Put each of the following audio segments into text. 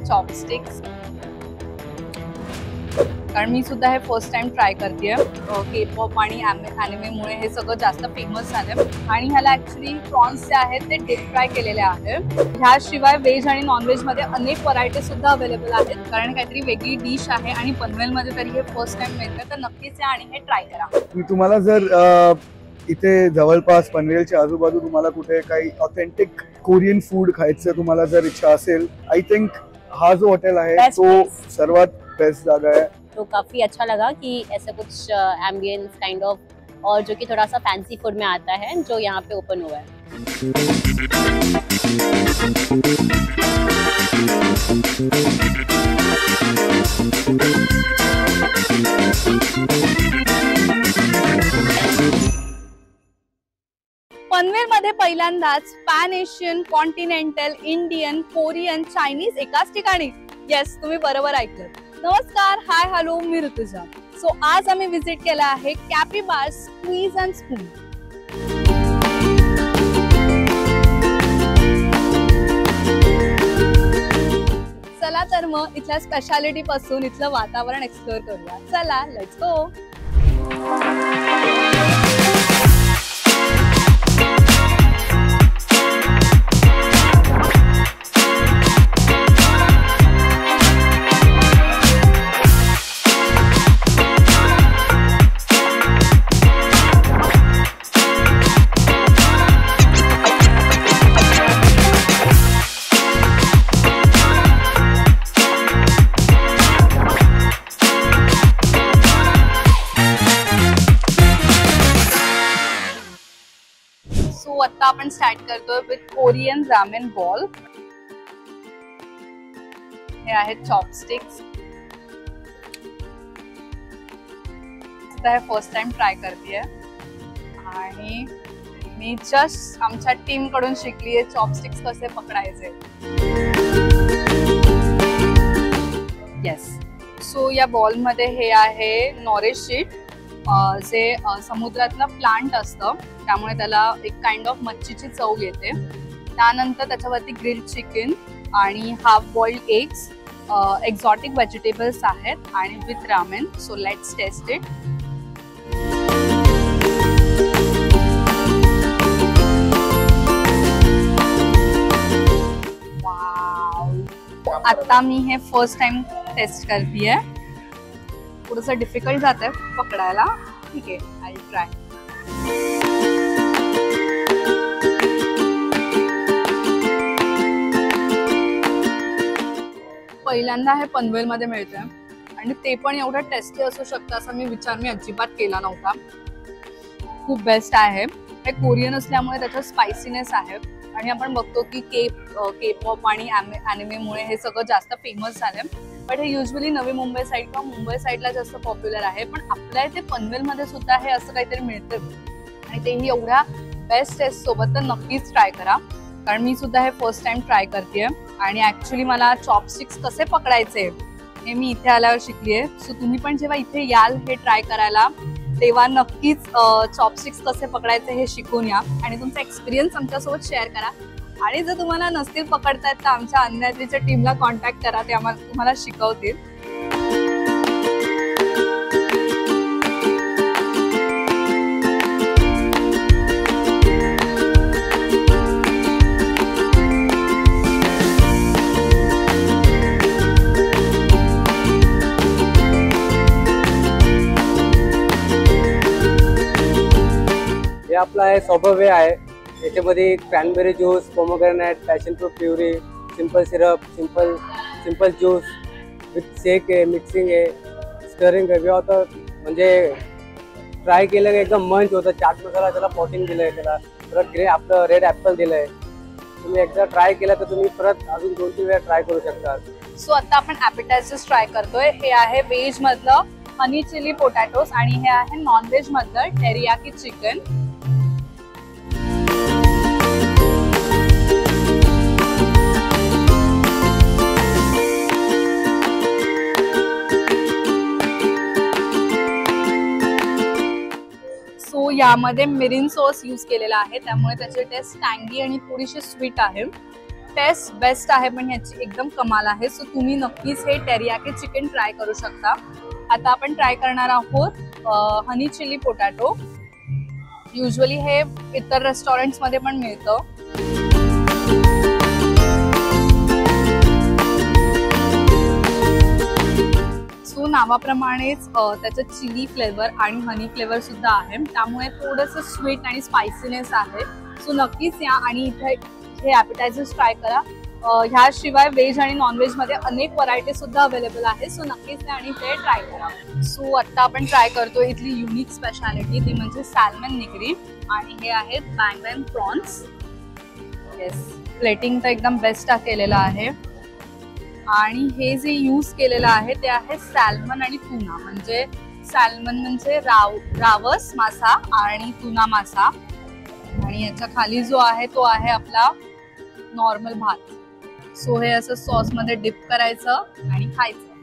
Chopsticks, कारण मी सुद्धा हे फर्स्ट टाइम ट्राय करतेय। के पॉप आणि अॅनिमेमुळे हे सगळं जास्त फेमस झालं आणि ह्याला ऍक्च्युली प्रॉन्स जे आहेत ते डीप फ्राय केलेले आहेत। ह्याशिवाय व्हेज आणि नॉनव्हेज मध्ये अनेक व्हरायटी सुद्धा अवेलेबल आहेत, कारण काहीतरी वेगळी डिश आहे आणि पनवेलमध्ये तरी हे फर्स्ट टाइम मिळतं, तर नक्कीच या आणि हे ट्राय करा। मी तुम्हाला जर इथे जवळपास पनवेलच्या आजूबाजू तुम्हाला कुठे काही ऑथेंटिक कोरियन फूड खायचं तुम्हाला जर इच्छा असेल, आई थिंक हा जो हॉटेल आहे तो सर्वात बेस्ट जागा है। तो काफी अच्छा लगा कि ऐसा कुछ एम्बियंस काइंड ऑफ और जो कि थोड़ा सा फैंसी फूड में आता है जो यहाँ पे ओपन हुआ है। पनवेलमध्ये पहिल्यांदाच pan Asian, continental, Indian, Korean, Chinese एकाच ठिकाणी। येस, तुम्ही बरोबर ऐकलं। नमस्कार, हाय, हॅलो, मी ऋतुजा। सो आज आम्ही विजिट केला आहे cafe bar squeeze and spoon. चला तर मग इथल्या स्पेशालिटी पासून इथलं वातावरण एक्सप्लोर करूया। चला, लेट्स गो। आता आपण स्टार्ट करतोय विथ कोरियन रामेन बॉल। हे आहेत चॉपस्टिक्स। हे फर्स्ट टाइम ट्राय करतेय आणि मी जस्ट आमच्या टीम कडून शिकलीये चॉपस्टिक्स कसे पकडायचे। येस, सो या बॉल मध्ये हे आहे नॉरिश शीट, जे समुद्रातलं प्लांट असतं, त्यामुळे त्याला एक काइंड ऑफ मच्छीची चव येते। त्यानंतर त्याच्यावरती ग्रिल्ड चिकन आणि half boiled eggs, exotic vegetables आहेत आणि with ramen. So let's taste it. Wow, आता मी हे फर्स्ट टाइम टेस्ट करतेय। थोडंसं डिफिकल्ट जातंय पकडायला, ठीक आहे, आय विल ट्राय। पहिल्यांदा हे पनवेलमध्ये मिळतंय आणि ते पण एवढं टेस्टी असू शकतं असं मी अजिबात केला नव्हता। खूप बेस्ट आहे। हे कोरियन असल्यामुळे त्याच्यात स्पायसीनेस आहे आणि आपण बघतो की के पॉप आणि अॅनिमेमुळे हे सगळं जास्त फेमस झालंय, बट हे युजली नवी मुंबई साईड किंवा मुंबई साईडला जास्त पॉप्युलर आहे। पण आपल्या इथे पनवेलमध्ये सुद्धा हे असं काहीतरी मिळतं आणि तेही एवढ्या बेस्ट टेस्ट सोबत, तर नक्कीच ट्राय करा, कारण मी सुद्धा हे फर्स्ट टाइम ट्राय करतेय आणि ऍक्च्युली मला चॉपस्टिक्स कसे पकडायचे हे मी इथे आल्यावर शिकलीये। सो तुम्ही पण जेव्हा इथे याल हे ट्राय करायला, तेव्हा नक्कीच चॉपस्टिक्स कसे पकडायचे हे शिकून या आणि तुमचा एक्सपिरियन्स आमच्यासोबत शेअर करा। आणि जर तुम्हाला नसतील पकडता येत तर आमच्या अन्याद्रीच्या टीमला कॉन्टॅक्ट करा, ते तुम्हाला शिकवतील। हे आपला आहे सॉबवे आहे। याच्यामध्ये cranberry juice, pomegranate, passion fruit puree, simple syrup, simple juice with shake आहे, मिक्सिंग आहे, स्टरिंग आहे। होतं म्हणजे ट्राय केलं की एकदम मंच होतं। चाट मसाला त्याला पॉटिंग दिलंय, त्याला परत आपलं रेड ॲपल दिलंय। तुम्ही एकदा ट्राय केला तर तुम्ही परत अजून 2-3 वेळा ट्राय करू शकता। सो आता आपण ॲपेटायझर्स ट्राय करतोय। हे आहे व्हेज मधलं हनी चिली पोटॅटोस आणि हे आहे नॉन व्हेज मधलं टेरियाकी चिकन। यामध्ये मिरिन सॉस यूज केलेला आहे, त्यामुळे त्याची टेस्ट टँगी आणि थोडीशी स्वीट आहे। टेस्ट बेस्ट आहे, पण ह्याची एकदम कमाल आहे. सो तुम्ही नक्कीच हे टेरियाकी चिकन ट्राय करू शकता. आता आपण ट्राय करणार आहोत हनी चिली पोटॅटो. युजली हे इतर रेस्टॉरंट्स मध्ये पण मिळतं. सो नावाप्रमाणेच त्याचं चिली फ्लेवर आणि हनी फ्लेवर सुद्धा आहे, त्यामुळे थोडंसं स्वीट आणि स्पायसीनेस आहे. सो नक्कीच या आणि इथे हे ॲपिटायझर्स ट्राय करा. ह्याशिवाय व्हेज आणि नॉनव्हेज मध्ये अनेक व्हरायटी सुद्धा अवेलेबल आहे. सो नक्कीच या आणि ते ट्राय करा. सो आता आपण ट्राय करतो इथली युनिक स्पेशालिटी, ती म्हणजे सॅल्मन निगरी आणि हे आहेत bang bang prawns. Yes, plating तर एकदम बेस्ट केलेलं आहे. आणि हे जे यूज केलेलं आहे ते आहे सॅल्मन आणि टुना. म्हणजे सॅल्मन म्हणजे रावस मासा आणि टुना मासा. आणि याच्या खाली जो आहे तो आहे आपला नॉर्मल भात. सो हे असं सॉस मध्ये डिप करायचं आणि खायचं.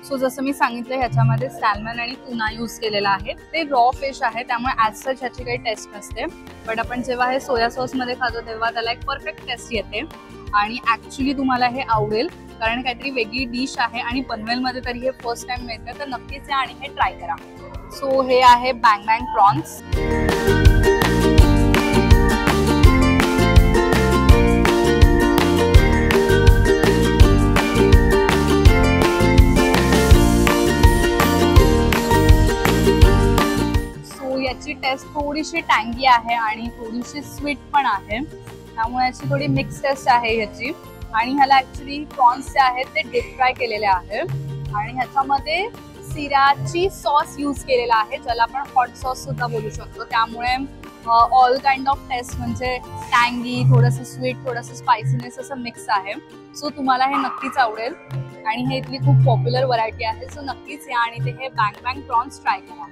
सो जसं मी सांगितलं ह्याच्यामध्ये सॅल्मन आणि टुना यूज केलेला आहे. ते रॉ फिश आहे, त्यामुळे ॲज सच ह्याची काही टेस्ट नसते. बट आपण जेव्हा हे सोया सॉस मध्ये खातो तेव्हा त्याला एक परफेक्ट टेस्ट येते. आणि ऍक्च्युली तुम्हाला हे आवडेल, कारण काहीतरी वेगळी डिश आहे आणि पनवेलमध्ये तरी हे फर्स्ट टाइम मिळतं. तर नक्कीच या आणि हे ट्राय करा. सो हे आहे बँग बँग प्रॉन्स. याची टेस्ट थोडीशी टँगी आहे आणि थोडीशी स्वीट पण आहे, त्यामुळे याची थोडी मिक्स टेस्ट आहे ह्याची. आणि ह्याला ऍक्च्युली प्रॉन्स जे आहेत ते डीप फ्राय केलेले आहे आणि ह्याच्यामध्ये सिराची सॉस यूज केलेला आहे, ज्याला आपण हॉट सॉस सुद्धा बोलू शकतो. त्यामुळे ऑल काइंड ऑफ टेस्ट म्हणजे टँगी, थोडंसं स्वीट, थोडंसं स्पायसीनेस असं मिक्स आहे. सो तुम्हाला हे नक्कीच आवडेल आणि हे इथली खूप पॉप्युलर व्हरायटी आहे. सो नक्कीच या आणि ते हे बँग बँग प्रॉन्स ट्राय करा.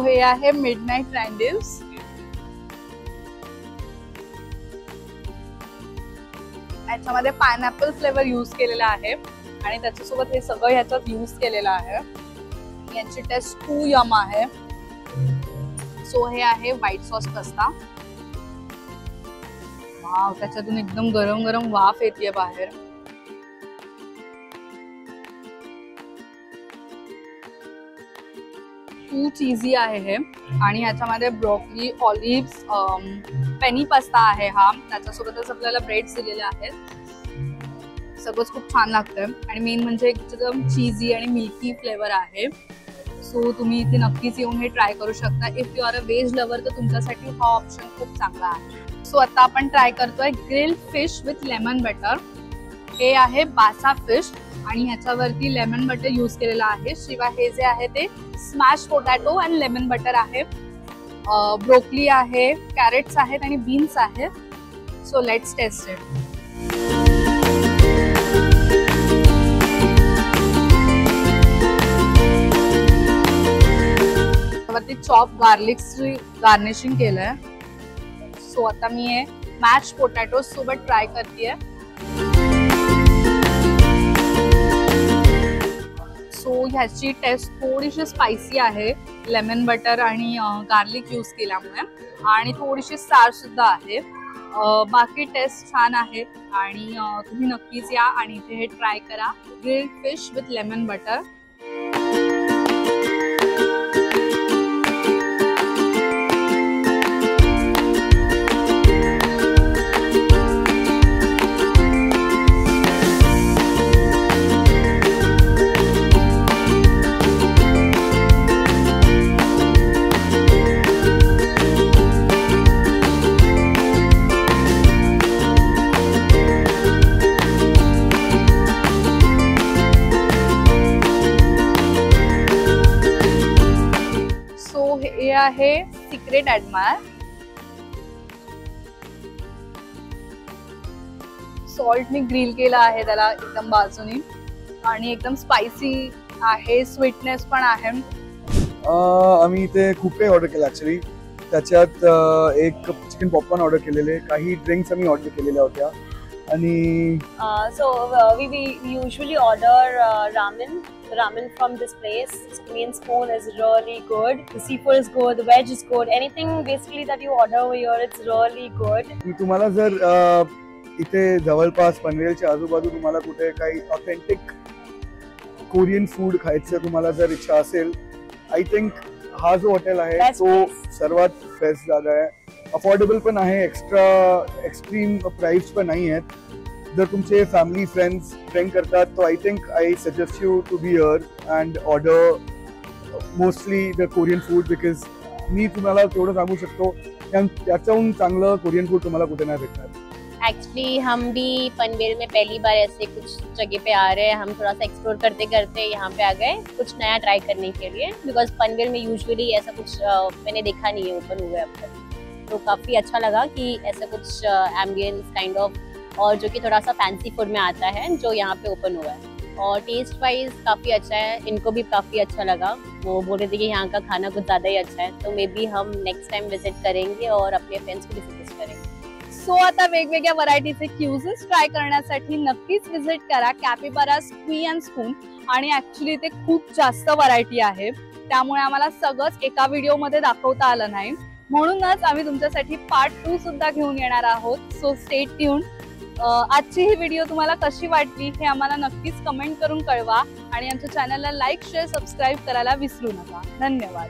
हे आहे मिडनाईट रँडिव्स. याच्यामध्ये पायनॅपल फ्लेवर यूज केलेला आहे आणि त्याच्यासोबत हे सगळं ह्याच्यात यूज केलेलं आहे. याची टेस्ट खूप यम आहे. सो हे आहे व्हाईट सॉस पास्ता. वाव, त्याच्यातून एकदम गरम गरम वाफ येते बाहेर. खूप चीजी आहे हे. आणि ह्याच्यामध्ये ब्रोकली, ऑलिव्स, पेनी पास्ता आहे हा. त्याच्यासोबतच आपल्याला ब्रेड्स दिलेले आहेत. सगळंच खूप छान लागतंय आणि मेन म्हणजे एकदम चीजी आणि मिल्की फ्लेवर आहे. सो तुम्ही इथे नक्कीच येऊन हे ट्राय करू शकता. If you are a veg lover तर तुमच्यासाठी हा ऑप्शन खूप चांगला आहे. सो आता आपण ट्राय करतोय grilled fish with lemon butter. हे आहे बासा फिश आणि ह्याच्यावरती लेमन बटर यूज केलेला आहे. शिवाय हे जे आहे ते स्मॅश पोटॅटो आणि लेमन बटर आहे. ब्रोकली आहे, कॅरेट्स आहेत आणि बीन्स आहेत. So let's taste it. वरती चॉप गार्लिकची गार्निशिंग केलंय. सो आता मी हे मॅश पोटॅटो सोबत ट्राय करतेय. सो ह्याची टेस्ट थोडीशी स्पायसी आहे, लेमन बटर आणि गार्लिक यूज केल्यामुळे, आणि थोडीशी सार सुद्धा आहे. बाकी टेस्ट छान आहे आणि तुम्ही नक्कीच या आणि इथे हे ट्राय करा. Grilled fish with lemon butter. हे आहे सिक्रेट ॲडमायर. सॉल्ट मी ग्रिल केला आहे त्याला एकदम बाजूनी आणि एकदम स्पायसी आहे, स्वीटनेस पण आहे. आम्ही इथे खूप काही ऑर्डर केलं ऍक्च्युली. त्याच्यात एक चिकन पॉपकॉर्न ऑर्डर केलेले, काही ड्रिंक्स आम्ही ऑर्डर केलेल्या होत्या आणि We usually order ramen from this place. Main spoon is really good. The seafood is good. The veg is good. Anything basically that you order over here, it's really good. मी तुम्हाला जर इथे जवळपास पनवेलच्या आजूबाजू तुम्हाला कुठे काही ऑथेंटिक कोरियन फूड खायचं तुम्हाला जर इच्छा असेल, आय थिंक हा जो हॉटेल आहे Best तो place. सर्वात बेस्ट जागा आहे. अफोर्डेबल पण आहे, एक्स्ट्रा एक्स्ट्रीम प्राइस पण नाही आहेत. जर तुमचे फॅमिली फ्रेंड्स ट्रेन करतात तो I think I suggest you to be here and order mostly the Korean food, because मी तुम्हाला तेवढं सांगू शकतो त्याच्याहून चांगलं कोरियन फूड तुम्हाला कुठे नाही भेटणार. एक्चुअली हम भी पनवेल में पहली बार ऐसे कुछ जगह पे आ रहे हैं. हम थोड़ा सा एक्सप्लोर करते करते यहाँ पे आ गए कुछ नया ट्राई करने के लिए, बिकॉज पनवेल में यूजुअली ऐसा कुछ मैंने देखा नहीं है ओपन हुआ है अब तक. तो काफ़ी अच्छा लगा कि ऐसा कुछ एम्बियंस काइंड ऑफ और जो कि थोड़ा सा फैंसी फूड में आता है जो यहाँ पे ओपन हुआ है. और टेस्ट वाइज काफ़ी अच्छा है, इनको भी काफ़ी अच्छा लगा. वो बोल रहे थे कि यहाँ का खाना कुछ ज़्यादा ही अच्छा है, तो मे बी हम नेक्स्ट टाइम विजिट करेंगे और अपने फ्रेंड्स को भी सजेस्ट करेंगे. सो आता वेगवेगळ्या व्हरायटीचे क्युझिन्स ट्राय करण्यासाठी नक्कीच विजिट करा कॅपिबारा स्क्वी अँड स्पून. आणि ऍक्च्युली इथे खूप जास्त व्हरायटी आहे, त्यामुळे आम्हाला सगळंच एका व्हिडिओमध्ये दाखवता आलं नाही, म्हणूनच आम्ही तुमच्यासाठी पार्ट 2 सुद्धा घेऊन येणार आहोत. So stay tune. आजची ही व्हिडिओ तुम्हाला कशी वाटली हे आम्हाला नक्कीच कमेंट करून कळवा आणि आमच्या चॅनलला लाईक, शेअर, सबस्क्राईब करायला विसरू नका. धन्यवाद.